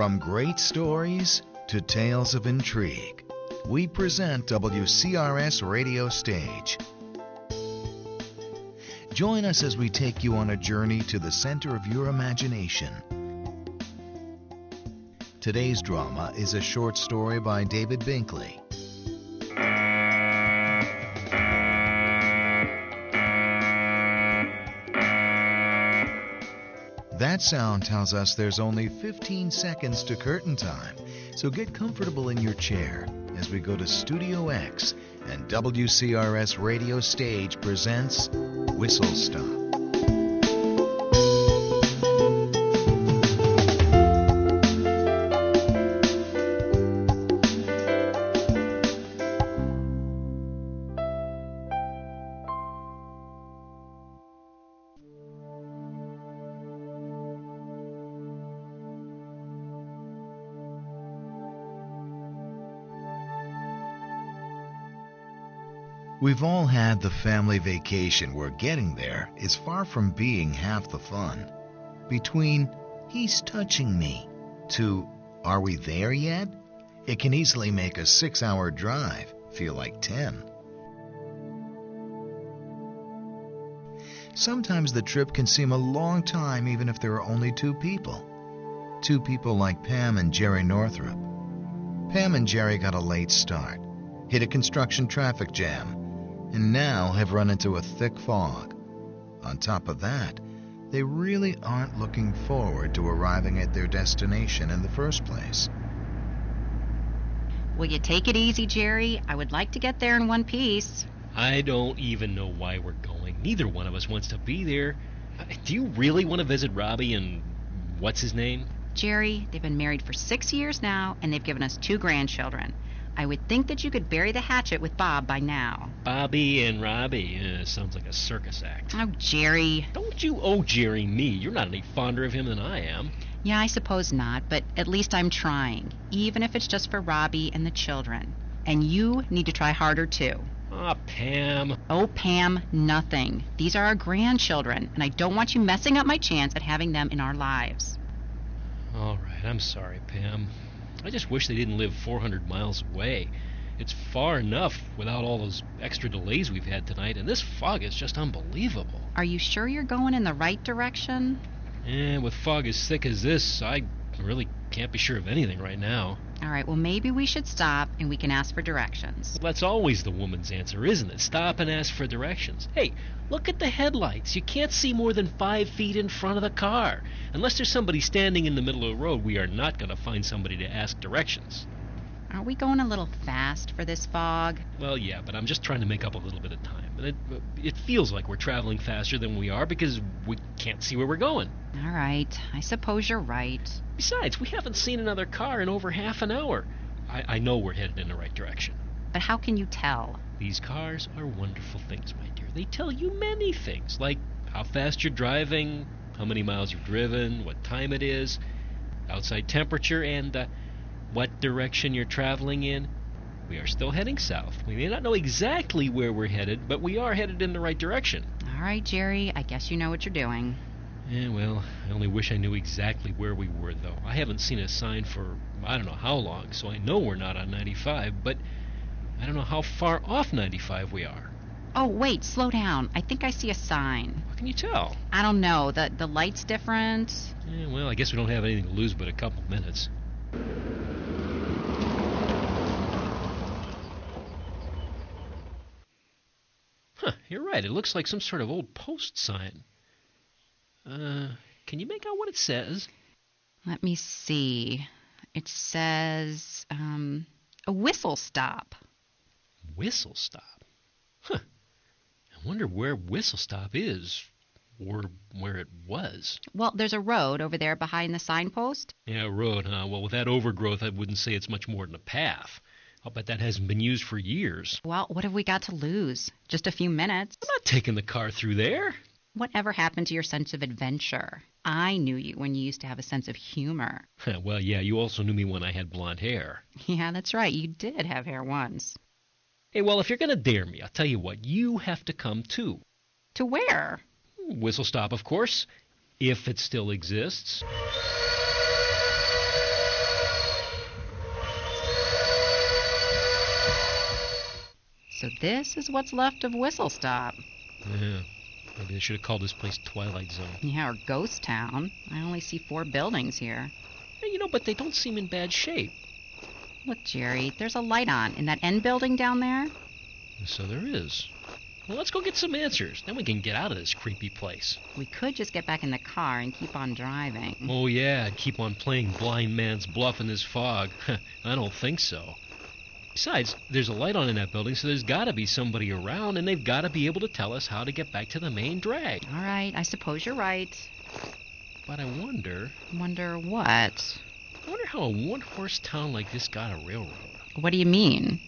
From great stories to tales of intrigue, we present WCRS Radiostage. Join us as we take you on a journey to the center of your imagination. Today's drama is a short story by David Binkley. That sound tells us there's only 15 seconds to curtain time, so get comfortable in your chair as we go to Studio X and WCRS Radiostage presents Whistle Stop. We've all had the family vacation where getting there is far from being half the fun. Between, he's touching me, to, are we there yet? It can easily make a 6-hour drive feel like 10. Sometimes the trip can seem a long time even if there are only two people. Two people like Pam and Jerry Northrup. Pam and Jerry got a late start, hit a construction traffic jam, and now have run into a thick fog. On top of that, they really aren't looking forward to arriving at their destination in the first place. Will you take it easy, Jerry? I would like to get there in one piece. I don't even know why we're going. Neither one of us wants to be there. Do you really want to visit Robbie and what's his name? Jerry, they've been married for 6 years now, and they've given us 2 grandchildren. I would think that you could bury the hatchet with Bob by now. Bobby and Robbie? Sounds like a circus act. Oh, Jerry. Don't you owe Jerry me. You're not any fonder of him than I am. Yeah, I suppose not, but at least I'm trying, even if it's just for Robbie and the children. And you need to try harder, too. Ah, Pam. Oh, Pam, nothing. These are our grandchildren, and I don't want you messing up my chance at having them in our lives. All right, I'm sorry, Pam. I just wish they didn't live 400 miles away. It's far enough without all those extra delays we've had tonight, and this fog is just unbelievable. Are you sure you're going in the right direction? With fog as thick as this, I really can't be sure of anything right now. All right, well, maybe we should stop and we can ask for directions. Well, that's always the woman's answer, isn't it? Stop and ask for directions. Hey, look at the headlights. You can't see more than 5 feet in front of the car. Unless there's somebody standing in the middle of the road, we are not going to find somebody to ask directions. Are we going a little fast for this fog? Well, yeah, but I'm just trying to make up a little bit of time. And it feels like we're traveling faster than we are because we can't see where we're going. All right, I suppose you're right. Besides, we haven't seen another car in over half an hour. I know we're headed in the right direction. But how can you tell? These cars are wonderful things, my dear. They tell you many things, like how fast you're driving, how many miles you've driven, what time it is, outside temperature, and what direction you're traveling in. We are still heading south. We may not know exactly where we're headed, but we are headed in the right direction. All right, Jerry, I guess you know what you're doing. Yeah, well, I only wish I knew exactly where we were, though. I haven't seen a sign for I don't know how long, so I know we're not on 95, but I don't know how far off 95 we are. Oh, wait, slow down. I think I see a sign. How can you tell? I don't know. The light's different. Yeah, well, I guess we don't have anything to lose but a couple minutes. Huh, you're right. It looks like some sort of old post sign. Can you make out what it says? Let me see. It says, a whistle stop. Whistle stop? Huh. I wonder where Whistle Stop is, or where it was. Well, there's a road over there behind the signpost. Yeah, a road, huh? Well, with that overgrowth, I wouldn't say it's much more than a path. I'll bet that hasn't been used for years. Well, what have we got to lose? Just a few minutes. I'm not taking the car through there. Whatever happened to your sense of adventure? I knew you when you used to have a sense of humor. Well, yeah, you also knew me when I had blonde hair. Yeah, that's right. You did have hair once. Hey, well, if you're going to dare me, I'll tell you what. You have to come, too. To where? Whistle Stop, of course, if it still exists. So this is what's left of Whistle Stop. Yeah. Maybe they should have called this place Twilight Zone. Yeah, or Ghost Town. I only see 4 buildings here. Hey, but they don't seem in bad shape. Look, Jerry, there's a light on in that end building down there. So there is. Well, let's go get some answers. Then we can get out of this creepy place. We could just get back in the car and keep on driving. Oh, yeah, and keep on playing blind man's bluff in this fog. I don't think so. Besides, there's a light on in that building, so there's got to be somebody around, and they've got to be able to tell us how to get back to the main drag. All right, I suppose you're right. But I wonder... Wonder what? I wonder how a one-horse town like this got a railroad. What do you mean?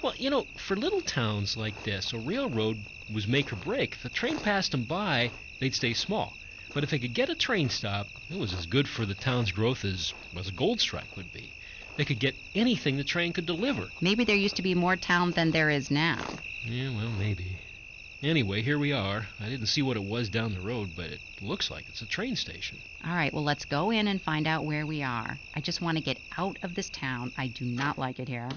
Well, for little towns like this, a railroad was make or break. If the train passed them by, they'd stay small. But if they could get a train stop, it was as good for the town's growth as a gold strike would be. They could get anything the train could deliver. Maybe there used to be more town than there is now. Yeah, well, maybe. Anyway, here we are. I didn't see what it was down the road, but it looks like it's a train station. All right, well, let's go in and find out where we are. I just want to get out of this town. I do not like it here.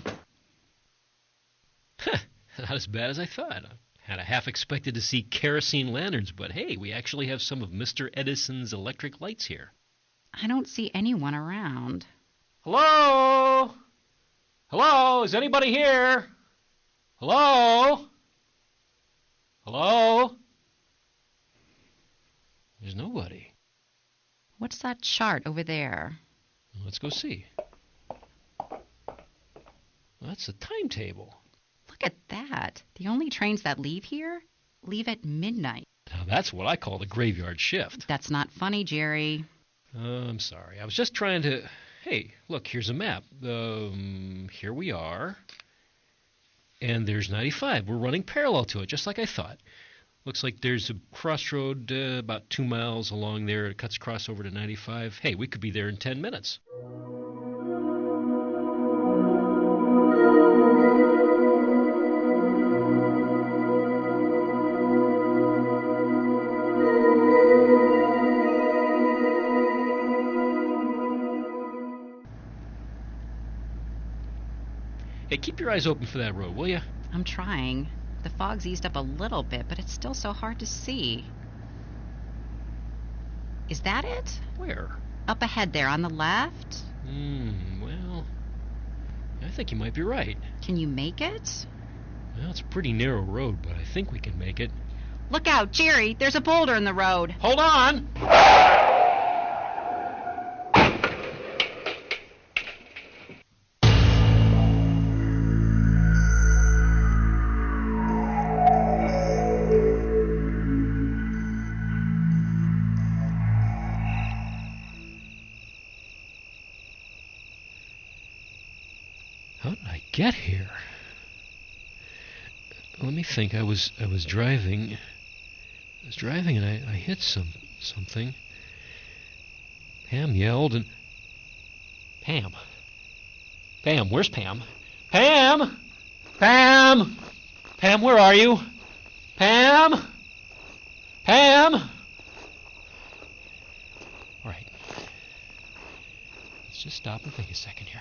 Not as bad as I thought. I had a half expected to see kerosene lanterns, but hey, we actually have some of Mr. Edison's electric lights here. I don't see anyone around. Hello? Hello? Is anybody here? Hello? Hello? There's nobody. What's that chart over there? Let's go see. Well, that's the timetable. Look at that. The only trains that leave here leave at midnight. Now that's what I call the graveyard shift. That's not funny, Jerry. I'm sorry. I was just trying to... Hey, look, here's a map. Here we are. And there's 95. We're running parallel to it, just like I thought. Looks like there's a crossroad about 2 miles along there. It cuts across over to 95. Hey, we could be there in 10 minutes. Hey, keep your eyes open for that road, will you? I'm trying. The fog's eased up a little bit, but it's still so hard to see. Is that it? Where? Up ahead there, on the left? Well, I think you might be right. Can you make it? Well, it's a pretty narrow road, but I think we can make it. Look out, Jerry! There's a boulder in the road. Hold on! How did I get here? Let me think. I was driving. I was driving and I hit something. Pam yelled and... Pam? Pam, where's Pam? Pam! Pam! Pam, where are you? Pam! Pam! All right. Let's just stop and think a second here.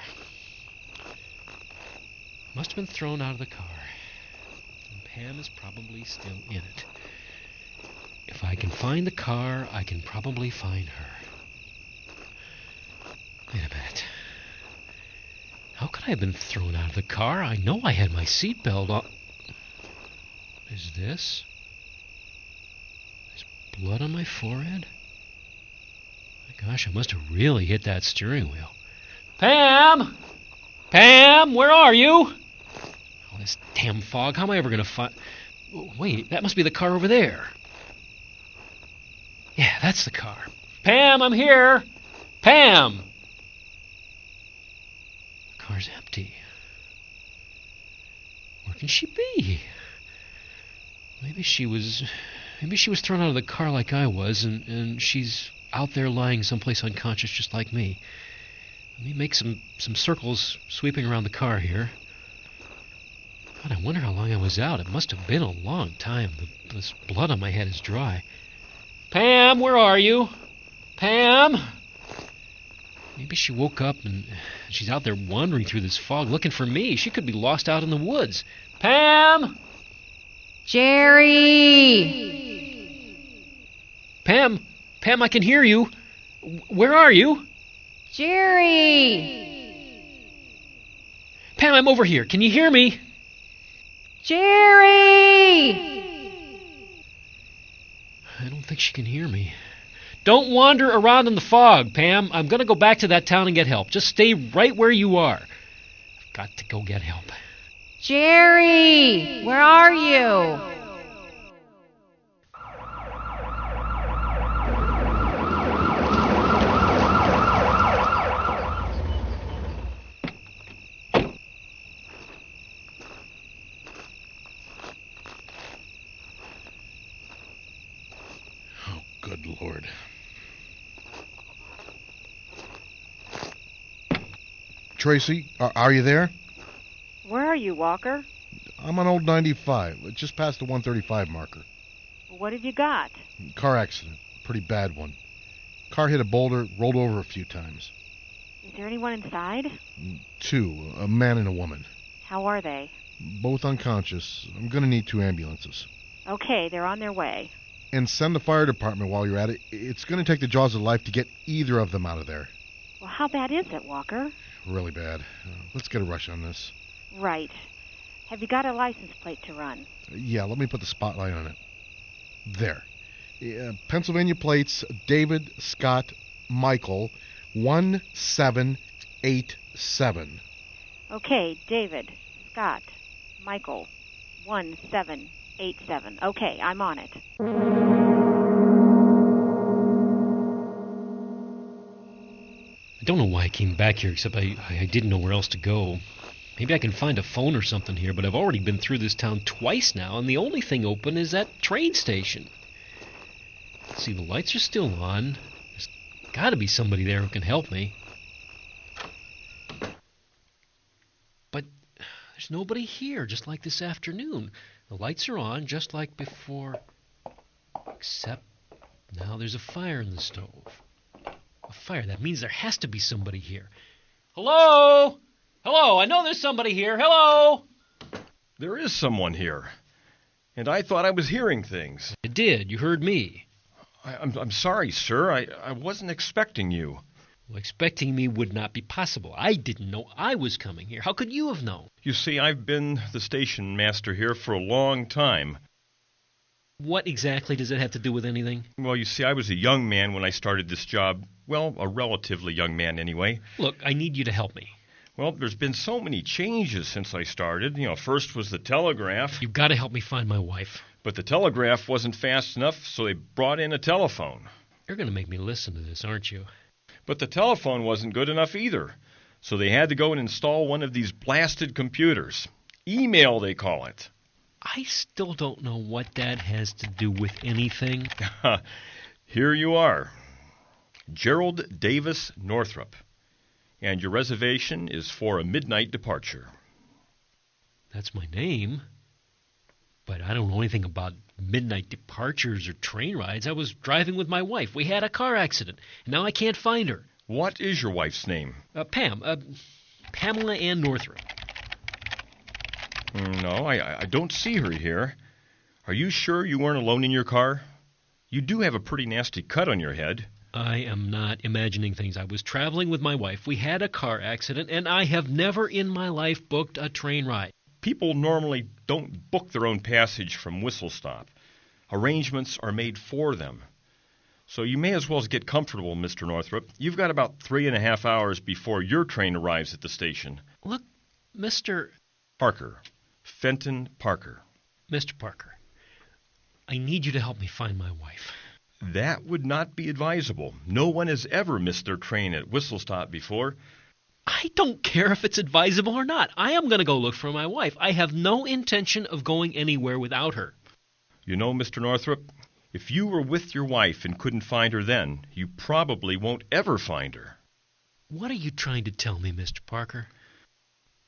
Must have been thrown out of the car. And Pam is probably still in it. If I can find the car, I can probably find her. Wait a minute. How could I have been thrown out of the car? I know I had my seatbelt on. Is this? There's blood on my forehead? My gosh, I must have really hit that steering wheel. Pam! Pam, where are you? Oh, this damn fog. How am I ever going to find... Wait, that must be the car over there. Yeah, that's the car. Pam, I'm here. Pam! The car's empty. Where can she be? Maybe she was thrown out of the car like I was, and she's out there lying someplace unconscious just like me. Let me make some circles sweeping around the car here. God, I wonder how long I was out. It must have been a long time. This blood on my head is dry. Pam, where are you? Pam? Maybe she woke up and she's out there wandering through this fog looking for me. She could be lost out in the woods. Pam! Jerry! Pam, I can hear you. Where are you? Jerry! Pam, I'm over here. Can you hear me? Jerry! I don't think she can hear me. Don't wander around in the fog, Pam. I'm going to go back to that town and get help. Just stay right where you are. I've got to go get help. Jerry! Where are you? Oh, good Lord. Tracy, are you there? Where are you, Walker? I'm on old 95, just past the 135 marker. What have you got? Car accident, pretty bad one. Car hit a boulder, rolled over a few times. Is there anyone inside? 2, a man and a woman. How are they? Both unconscious. I'm going to need 2 ambulances. Okay, they're on their way. And send the fire department while you're at it. It's going to take the jaws of life to get either of them out of there. Well, how bad is it, Walker? Really bad. Let's get a rush on this. Right. Have you got a license plate to run? Yeah, let me put the spotlight on it. There. Pennsylvania plates, David Scott Michael, 1787. Okay, David, Scott, Michael, 1787. Okay, I'm on it. I don't know why I came back here, except I didn't know where else to go. Maybe I can find a phone or something here, but I've already been through this town twice now, and the only thing open is that train station. Let's see, the lights are still on. There's got to be somebody there who can help me. But there's nobody here, just like this afternoon. The lights are on, just like before, except now there's a fire in the stove. A fire, that means there has to be somebody here. Hello? Hello, I know there's somebody here. Hello? There is someone here. And I thought I was hearing things. You did. You heard me. I'm sorry, sir. I wasn't expecting you. Well, expecting me would not be possible. I didn't know I was coming here. How could you have known? You see, I've been the station master here for a long time. What exactly does it have to do with anything? Well, you see, I was a young man when I started this job. Well, a relatively young man anyway. Look, I need you to help me. Well, there's been so many changes since I started. First was the telegraph. You've got to help me find my wife. But the telegraph wasn't fast enough, so they brought in a telephone. You're going to make me listen to this, aren't you? But the telephone wasn't good enough either. So they had to go and install one of these blasted computers. Email, they call it. I still don't know what that has to do with anything. Here you are. Gerald Davis Northrup. And your reservation is for a midnight departure. That's my name. But I don't know anything about midnight departures or train rides. I was driving with my wife. We had a car accident, and now I can't find her. What is your wife's name? Pamela Ann Northrup. No, I don't see her here. Are you sure you weren't alone in your car? You do have a pretty nasty cut on your head. I am not imagining things. I was traveling with my wife. We had a car accident, and I have never in my life booked a train ride. People normally don't book their own passage from Whistle Stop. Arrangements are made for them. So you may as well get comfortable, Mr. Northrup. You've got about 3.5 hours before your train arrives at the station. Look, Mr. Parker. Fenton Parker. Mr. Parker, I need you to help me find my wife. That would not be advisable. No one has ever missed their train at Whistle Stop before. I don't care if it's advisable or not. I am going to go look for my wife. I have no intention of going anywhere without her. You know, Mr. Northrup, if you were with your wife and couldn't find her then, you probably won't ever find her. What are you trying to tell me, Mr. Parker?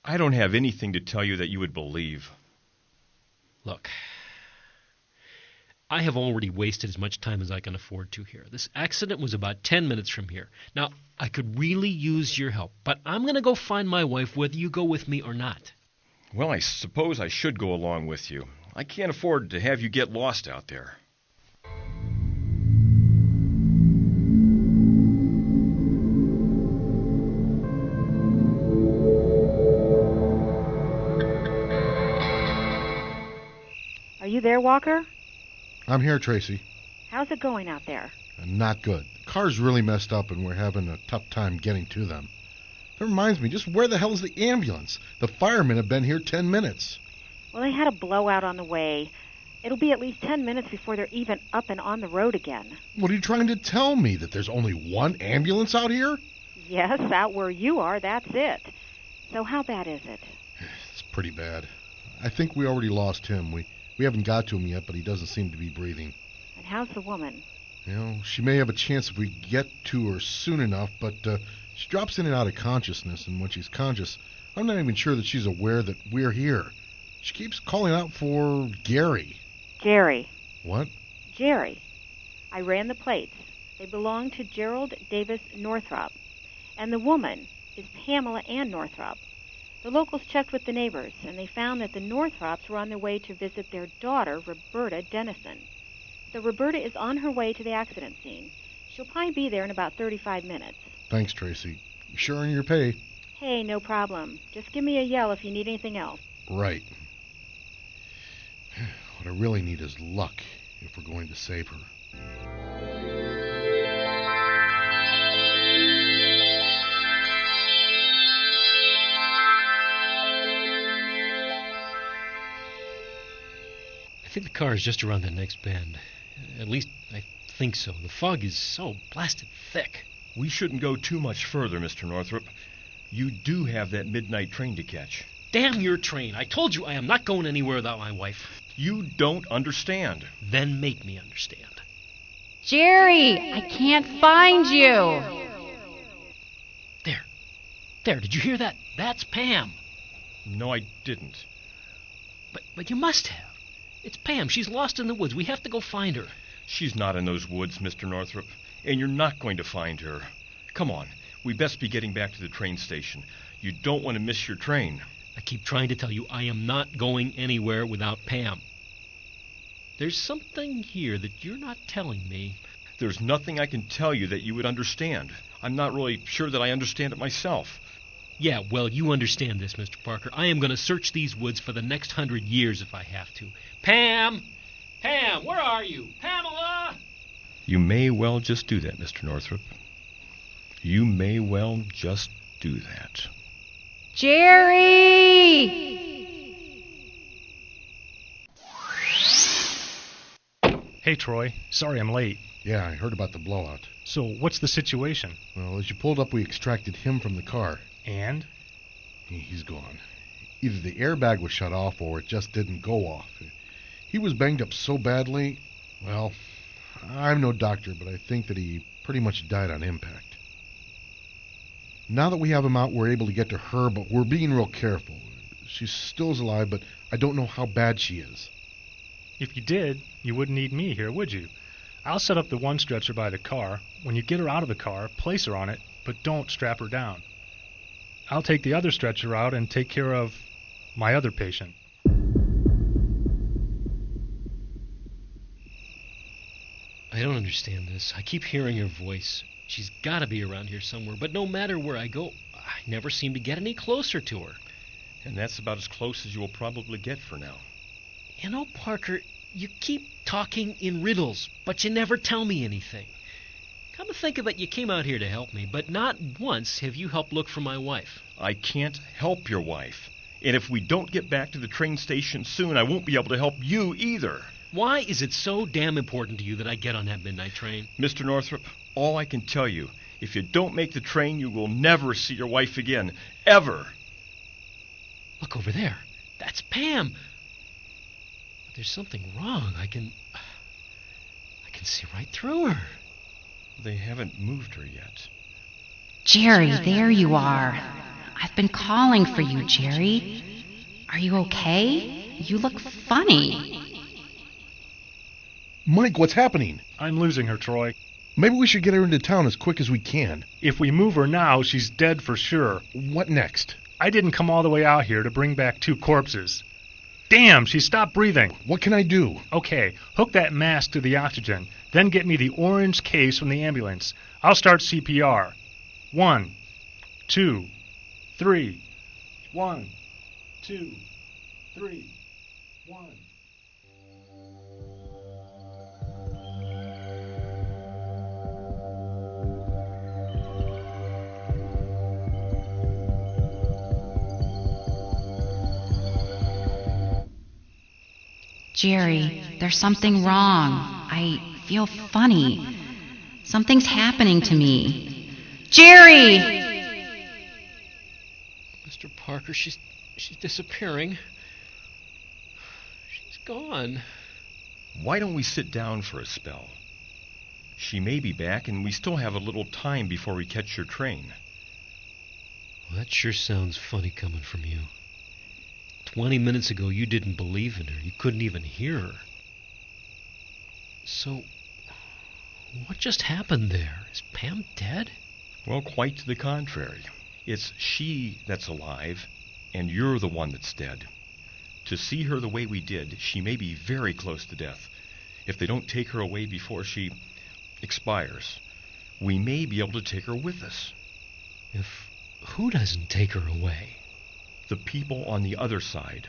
I don't have anything to tell you that you would believe. Look, I have already wasted as much time as I can afford to here. This accident was about 10 minutes from here. Now, I could really use your help, but I'm going to go find my wife whether you go with me or not. Well, I suppose I should go along with you. I can't afford to have you get lost out there. Are you there, Walker? I'm here, Tracy. How's it going out there? Not good. The car's really messed up, and we're having a tough time getting to them. That reminds me, just where the hell is the ambulance? The firemen have been here 10 minutes. Well, they had a blowout on the way. It'll be at least 10 minutes before they're even up and on the road again. What are you trying to tell me, that there's only one ambulance out here? Yes, out where you are, that's it. So how bad is it? It's pretty bad. I think we already lost him. We haven't got to him yet, but he doesn't seem to be breathing. And how's the woman? You know, she may have a chance if we get to her soon enough, but she drops in and out of consciousness, and when she's conscious, I'm not even sure that she's aware that we're here. She keeps calling out for Gary. Jerry. What? Jerry. I ran the plates. They belong to Gerald Davis Northrop. And the woman is Pamela Ann Northrop. The locals checked with the neighbors, and they found that the Northrops were on their way to visit their daughter, Roberta Dennison. So Roberta is on her way to the accident scene. She'll probably be there in about 35 minutes. Thanks, Tracy. You sure earn your pay. Hey, no problem. Just give me a yell if you need anything else. Right. What I really need is luck if we're going to save her. I think the car is just around that next bend. At least I think so. The fog is so blasted thick. We shouldn't go too much further, Mr. Northrop. You do have that midnight train to catch. Damn your train. I told you I am not going anywhere without my wife. You don't understand. Then make me understand. Jerry, I can't find you. There, did you hear that? That's Pam. No, I didn't. But you must have. It's Pam. She's lost in the woods. We have to go find her. She's not in those woods, Mr. Northrop, and you're not going to find her. Come on, we best be getting back to the train station. You don't want to miss your train. I keep trying to tell you I am not going anywhere without Pam. There's something here that you're not telling me. There's nothing I can tell you that you would understand. I'm not really sure that I understand it myself. Yeah, well, you understand this, Mr. Parker. I am going to search these woods for the next 100 years if I have to. Pam! Pam, where are you? Pamela! You may well just do that, Mr. Northrop. You may well just do that. Jerry! Hey, Troy. Sorry I'm late. Yeah, I heard about the blowout. So, what's the situation? Well, as you pulled up, we extracted him from the car. And? He's gone. Either the airbag was shut off or it just didn't go off. He was banged up so badly, well, I'm no doctor, but I think that he pretty much died on impact. Now that we have him out, we're able to get to her, but we're being real careful. She still is alive, but I don't know how bad she is. If you did, you wouldn't need me here, would you? I'll set up the one stretcher by the car. When you get her out of the car, place her on it, but don't strap her down. I'll take the other stretcher out and take care of my other patient. I don't understand this. I keep hearing her voice. She's got to be around here somewhere, but no matter where I go, I never seem to get any closer to her. And that's about as close as you will probably get for now. You know, Parker, you keep talking in riddles, but you never tell me anything. Come to think of it, you came out here to help me, but not once have you helped look for my wife. I can't help your wife. And if we don't get back to the train station soon, I won't be able to help you either. Why is it so damn important to you that I get on that midnight train? Mr. Northrop, all I can tell you, if you don't make the train, you will never see your wife again. Ever. Look over there. That's Pam. But there's something wrong. I can see right through her. They haven't moved her yet. Jerry, there you are. I've been calling for you, Jerry. Are you okay? You look funny. Mike, what's happening? I'm losing her, Troy. Maybe we should get her into town as quick as we can. If we move her now, she's dead for sure. What next? I didn't come all the way out here to bring back 2 corpses. Damn, she stopped breathing. What can I do? Okay, hook that mask to the oxygen. Then get me the orange case from the ambulance. I'll start CPR. 1, 2, 3. 1, 2, 3, 1. Jerry, there's something wrong. I feel funny. Something's happening to me. Jerry! Mr. Parker, she's disappearing. She's gone. Why don't we sit down for a spell? She may be back, and we still have a little time before we catch your train. Well, that sure sounds funny coming from you. 20 minutes ago, you didn't believe in her. You couldn't even hear her. So, what just happened there? Is Pam dead? Well, quite to the contrary. It's she that's alive, and you're the one that's dead. To see her the way we did, she may be very close to death. If they don't take her away before she expires, we may be able to take her with us. If who doesn't take her away? The people on the other side.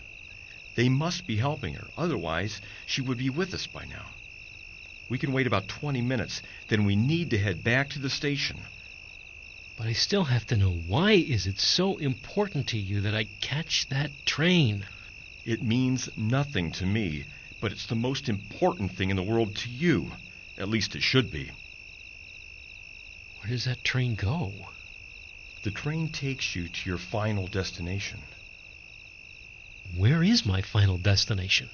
They must be helping her. Otherwise, she would be with us by now. We can wait about 20 minutes. Then we need to head back to the station. But I still have to know, why is it so important to you that I catch that train? It means nothing to me, but it's the most important thing in the world to you. At least it should be. Where does that train go? The train takes you to your final destination. Where is my final destination?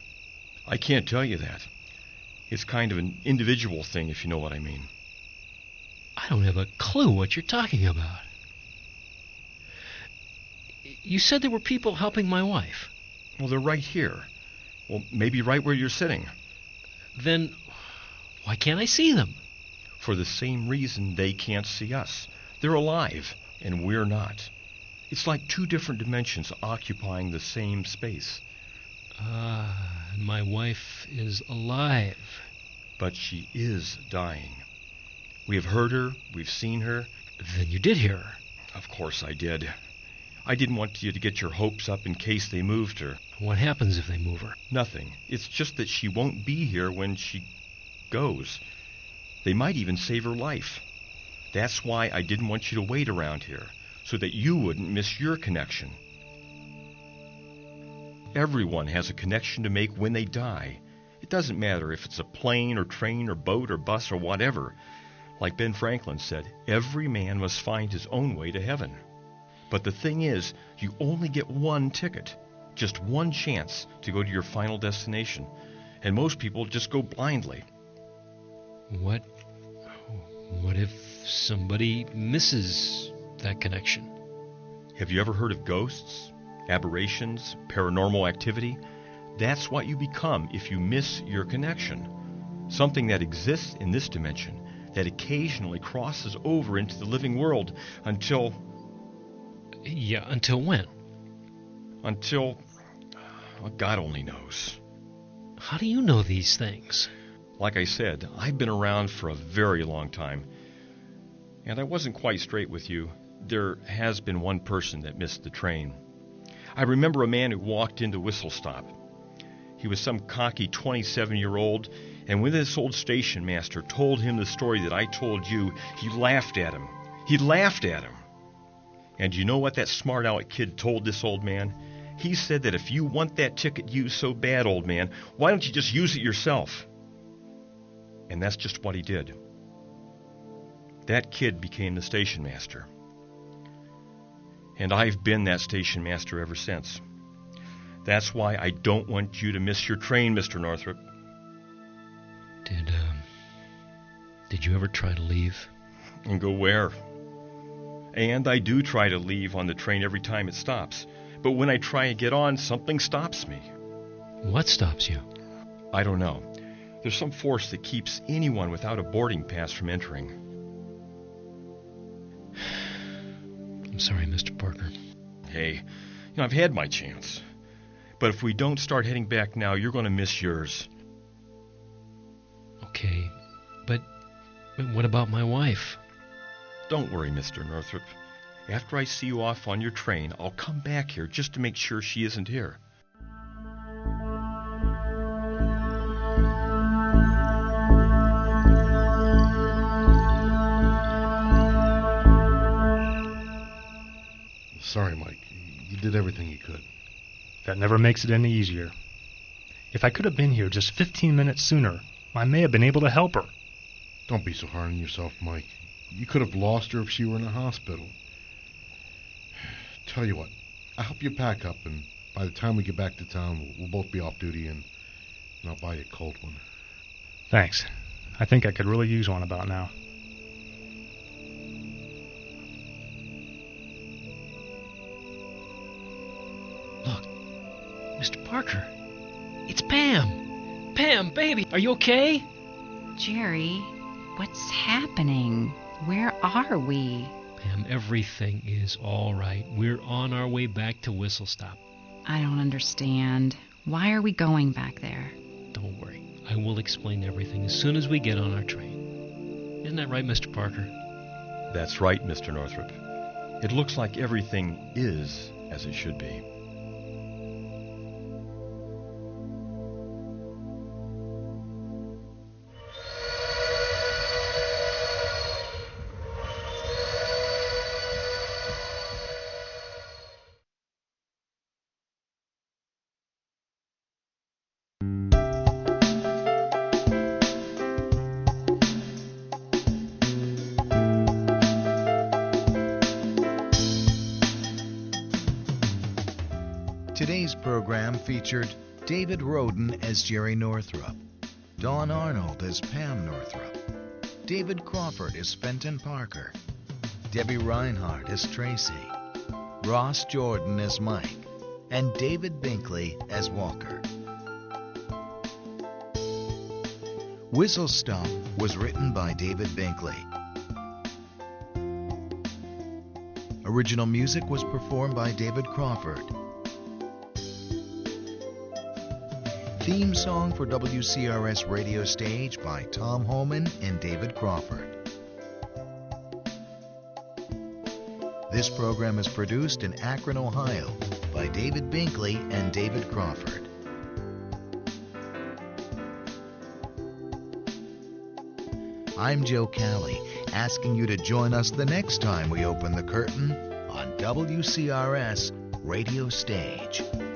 I can't tell you that. It's kind of an individual thing, if you know what I mean. I don't have a clue what you're talking about. You said there were people helping my wife. Well, they're right here. Well, maybe right where you're sitting. Then why can't I see them? For the same reason they can't see us. They're alive, and we're not. It's like two different dimensions occupying the same space. And my wife is alive. But she is dying. We have heard her, we've seen her. Then you did hear her. Of course I did. I didn't want you to get your hopes up in case they moved her. What happens if they move her? Nothing. It's just that she won't be here when she goes. They might even save her life. That's why I didn't want you to wait around here, so that you wouldn't miss your connection. Everyone has a connection to make when they die. It doesn't matter if it's a plane or train or boat or bus or whatever. Like Ben Franklin said, every man must find his own way to heaven. But the thing is, you only get one ticket, just one chance to go to your final destination. And most people just go blindly. What if somebody misses that connection? Have you ever heard of ghosts, aberrations, paranormal activity? That's what you become if you miss your connection. Something that exists in this dimension that occasionally crosses over into the living world until... Yeah, until when? Until... well, God only knows. How do you know these things? Like I said, I've been around for a very long time. And I wasn't quite straight with you. There has been one person that missed the train. I remember a man who walked into Whistle Stop. He was some cocky 27-year-old, and when this old station master told him the story that I told you, he laughed at him. He laughed at him. And you know what that smart-aleck kid told this old man? He said that if you want that ticket used so bad, old man, why don't you just use it yourself? And that's just what he did. That kid became the station master. And I've been that station master ever since. That's why I don't want you to miss your train, Mr. Northrop. Did you ever try to leave? And go where? And I do try to leave on the train every time it stops. But when I try and get on, something stops me. What stops you? I don't know. There's some force that keeps anyone without a boarding pass from entering. I'm sorry, Mr. Parker. Hey, I've had my chance. But if we don't start heading back now, you're going to miss yours. Okay, but what about my wife? Don't worry, Mr. Northrop. After I see you off on your train, I'll come back here just to make sure she isn't here. Sorry, Mike. You did everything you could. That never makes it any easier. If I could have been here just 15 minutes sooner, I may have been able to help her. Don't be so hard on yourself, Mike. You could have lost her if she were in a hospital. Tell you what, I'll help you pack up, and by the time we get back to town, we'll both be off duty, and I'll buy you a cold one. Thanks. I think I could really use one about now. Look, Mr. Parker, it's Pam. Pam, baby, are you okay? Jerry, what's happening? Where are we? Pam, everything is all right. We're on our way back to Whistle Stop. I don't understand. Why are we going back there? Don't worry. I will explain everything as soon as we get on our train. Isn't that right, Mr. Parker? That's right, Mr. Northrop. It looks like everything is as it should be. Today's program featured David Roden as Jerry Northrop, Dawn Arnold as Pam Northrop, David Crawford as Fenton Parker, Debbie Reinhardt as Tracy, Ross Jordan as Mike, and David Binkley as Walker. Whistle Stop was written by David Binkley. Original music was performed by David Crawford. Theme song for WCRS Radiostage by Tom Holman and David Crawford. This program is produced in Akron, Ohio by David Binkley and David Crawford. I'm Joe Calley, asking you to join us the next time we open the curtain on WCRS Radiostage.